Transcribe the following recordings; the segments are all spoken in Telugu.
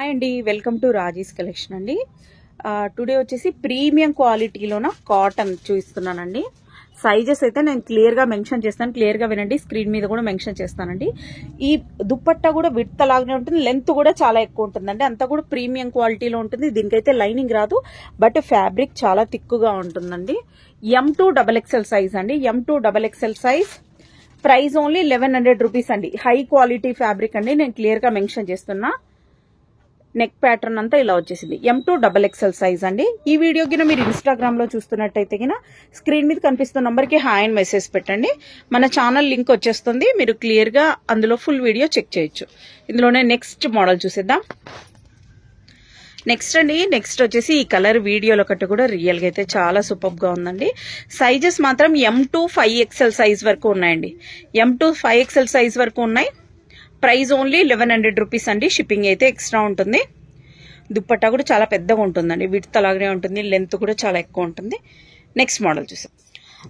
హాయ్ అండి, వెల్కమ్ టు రాజీస్ కలెక్షన్ అండి. టుడే వచ్చేసి ప్రీమియం క్వాలిటీలోన కాటన్ చూపిస్తున్నానండి. సైజెస్ అయితే నేను క్లియర్గా మెన్షన్ చేస్తాను, క్లియర్గా వినండి. స్క్రీన్ మీద కూడా మెన్షన్ చేస్తానండి. ఈ దుప్పట్టా కూడా విడ్త్ లాగానే ఉంటుంది, లెంత్ కూడా చాలా ఎక్కువ ఉంటుందండి. అంతా కూడా ప్రీమియం క్వాలిటీలో ఉంటుంది. దీనికైతే లైనింగ్ రాదు, బట్ ఫ్యాబ్రిక్ చాలా థిక్గా ఉంటుందండి. M2XXL సైజ్ అండి, M2XXL size. Price only 1100 rupees అండి. హై క్వాలిటీ ఫ్యాబ్రిక్ అండి, నేను క్లియర్గా మెన్షన్ చేస్తున్నా. నెక్ ప్యాటర్న్ అంతా ఇలా వచ్చేసింది. M2XXL సైజ్ అండి. ఈ వీడియో కింద మీరు ఇన్స్టాగ్రామ్ లో చూస్తున్నట్టయితే కింద స్క్రీన్ మీద కనిపిస్తున్న నంబర్ కి హాయ్ అని మెసేజ్ పెట్టండి. మన ఛానల్ లింక్ వచ్చేస్తుంది, మీరు క్లియర్ గా అందులో ఫుల్ వీడియో చెక్ చేయొచ్చు. ఇందులోనే నెక్స్ట్ మోడల్ చూసేద్దాం. నెక్స్ట్ అండి, నెక్స్ట్ వచ్చేసి ఈ కలర్ వీడియోలో ఒకటి కూడా రియల్ గా అయితే చాలా సూపర్ గా ఉందండి. సైజెస్ మాత్రం M2 5XL సైజ్ వరకు ఉన్నాయండి. M2 5XL సైజ్ వరకు ఉన్నాయి. ప్రైస్ ఓన్లీ 1100 రూపీస్ అండి. షిప్పింగ్ అయితే ఎక్స్ట్రా ఉంటుంది. దుప్పట్టా కూడా చాలా పెద్దగా ఉంటుందండి, విడ్త్ అలాగే ఉంటుంది, లెంత్ కూడా చాలా ఎక్కువ ఉంటుంది. నెక్స్ట్ మోడల్ చూసాం.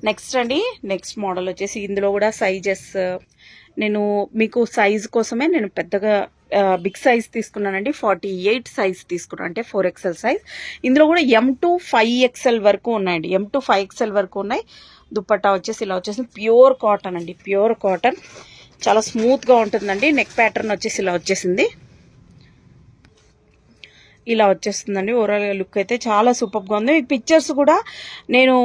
నెక్స్ట్ అండి, నెక్స్ట్ మోడల్ వచ్చేసి ఇందులో కూడా సైజెస్ నేను మీకు సైజ్ కోసమే నేను పెద్దగా బిగ్ సైజ్ తీసుకున్నానండి. 48 సైజ్ తీసుకున్నాను, అంటే 4XL సైజ్. ఇందులో కూడా M2 5XL వరకు ఉన్నాయండి. M2 5XL వరకు ఉన్నాయి. దుప్పట్టా వచ్చేసి ఇలా వచ్చేసి ప్యూర్ కాటన్ అండి, ప్యూర్ కాటన్, చాలా స్మూత్ గా ఉంటుందండి. నెక్ ప్యాటర్న్ వచ్చేసి ఇలా వచ్చేసింది, ఇలా వచ్చేస్తుందండి. ఓవరాల్ లుక్ అయితే చాలా సూపర్ గా ఉంది. ఈ పిక్చర్స్ కూడా నేను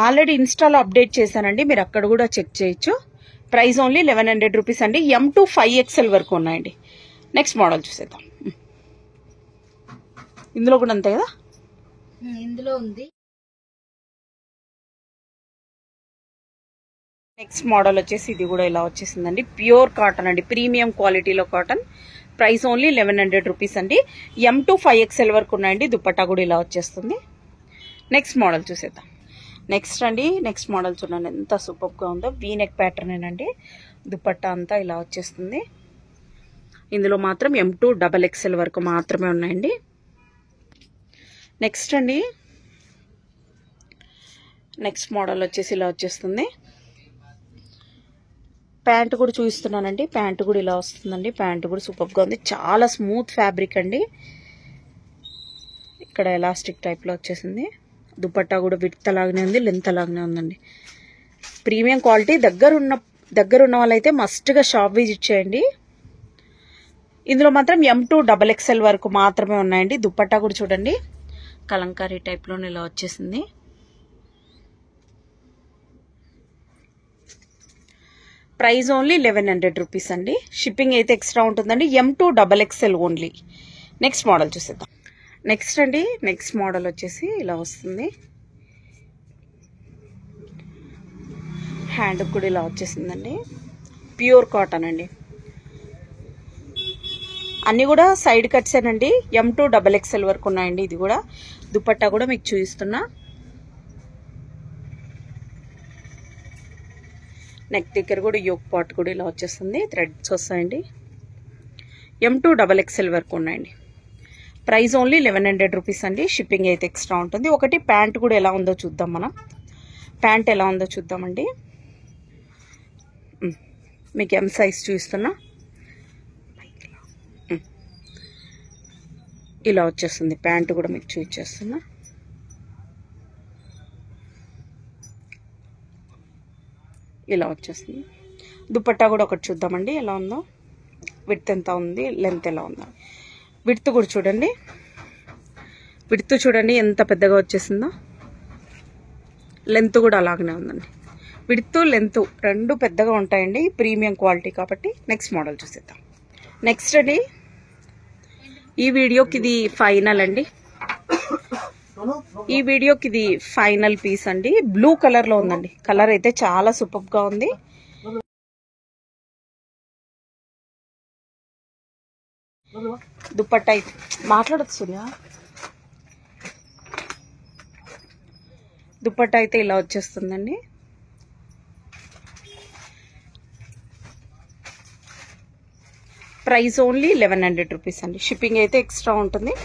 ఆల్రెడీ ఇన్స్టాలో అప్డేట్ చేశానండి, మీరు అక్కడ కూడా చెక్ చేయొచ్చు. ప్రైస్ ఓన్లీ 1100 రూపీస్ అండి. M2 5XL వరకు ఉన్నాయండి. నెక్స్ట్ మోడల్ చూసేద్దాం. ఇందులో కూడా అంతే కదా, ఇందులో ఉంది. నెక్స్ట్ మోడల్ వచ్చేసి ఇది కూడా ఇలా వచ్చేసిందండి. ప్యూర్ కాటన్ అండి, ప్రీమియం క్వాలిటీలో కాటన్. ప్రైస్ ఓన్లీ 1100 రూపీస్ అండి. M2 5XL వరకు ఉన్నాయండి. దుప్పట్టా కూడా ఇలా వచ్చేస్తుంది. నెక్స్ట్ మోడల్ చూసేద్దాం. నెక్స్ట్ అండి, నెక్స్ట్ మోడల్ చూడండి ఎంత సూపర్ గా ఉందో. వీ నెక్ ప్యాటర్న్ ఏనండి, దుప్పట్టా అంతా ఇలా వచ్చేస్తుంది. ఇందులో మాత్రం M2XXL వరకు మాత్రమే ఉన్నాయండి. నెక్స్ట్ అండి, నెక్స్ట్ మోడల్ వచ్చేసి ఇలా వచ్చేస్తుంది. ప్యాంట్ కూడా చూపిస్తున్నానండి. ప్యాంట్ కూడా ఇలా వస్తుందండి. ప్యాంట్ కూడా సూపర్గా ఉంది, చాలా స్మూత్ ఫ్యాబ్రిక్ అండి. ఇక్కడ ఎలాస్టిక్ టైప్లో వచ్చేసింది. దుపట్టా కూడా విడ్త్ లాగానే ఉంది, లెంత్ లాగానే ఉందండి. Premium quality. దగ్గర ఉన్న వాళ్ళైతే మస్ట్గా షాప్ విజిట్ చేయండి. ఇందులో మాత్రం M2XXL వరకు మాత్రమే ఉన్నాయండి. దుపట్టా కూడా చూడండి కలంకారీ టైప్లో ఇలా వచ్చేసింది. ప్రైస్ ఓన్లీ 1100 రూపీస్ అండి. షిప్పింగ్ అయితే ఎక్స్ట్రా ఉంటుందండి. M2XXL only. నెక్స్ట్ మోడల్ చూసేద్దాం. నెక్స్ట్ అండి, నెక్స్ట్ మోడల్ వచ్చేసి ఇలా వస్తుంది. హ్యాండ్ కూడా ఇలా వచ్చేసిందండి. ప్యూర్ కాటన్ అండి. అన్నీ కూడా సైడ్ కట్సేనండి. M2XXL వరకు ఉన్నాయండి. ఇది కూడా దుపట్టా కూడా మీకు చూపిస్తున్నా. నెక్ దగ్గర కూడా యోక్ పాట్ కూడా ఇలా వచ్చేస్తుంది, థ్రెడ్స్ వస్తాయండి. M2XXL వరకు ఉన్నాయండి. ప్రైస్ ఓన్లీ 1100 రూపీస్ అండి. షిప్పింగ్ అయితే ఎక్స్ట్రా ఉంటుంది. ఒకటి ప్యాంట్ కూడా ఎలా ఉందో చూద్దాం. మనం ప్యాంట్ ఎలా ఉందో చూద్దామండి. మీకు M సైజ్ చూపిస్తున్నా. ఇలా వచ్చేస్తుంది. ప్యాంట్ కూడా మీకు చూపించేస్తున్నా. ఇలా వచ్చేస్తుంది. దుపట్టా కూడా ఒకటి చూద్దామండి ఎలా ఉందో. విడ్త్ ఎంత ఉంది, లెంత్ ఎలా ఉందో. విడ్త్ కూడా చూడండి, విడ్త్ చూడండి ఎంత పెద్దగా వచ్చేసిందో. లెంత్ కూడా అలాగనే ఉందండి. విడ్త్ లెంత్ రెండు పెద్దగా ఉంటాయండి, ప్రీమియం క్వాలిటీ కాబట్టి. నెక్స్ట్ మోడల్ చూసేద్దాం. నెక్స్ట్ అండి, ఈ వీడియోకి ఇది ఫైనల్ అండి. ఈ వీడియోకి ఇది ఫైనల్ పీస్ అండి. బ్లూ కలర్ లో ఉందండి. కలర్ అయితే చాలా సూపర్ గా ఉంది. దుపట్టా అయితే మాట్లాడొచ్చు. దుపట్టా అయితే ఇలా వచ్చేస్తుందండి. ప్రైస్ ఓన్లీ 1100 రూపీస్ అండి. షిప్పింగ్ అయితే ఎక్స్ట్రా ఉంటుంది.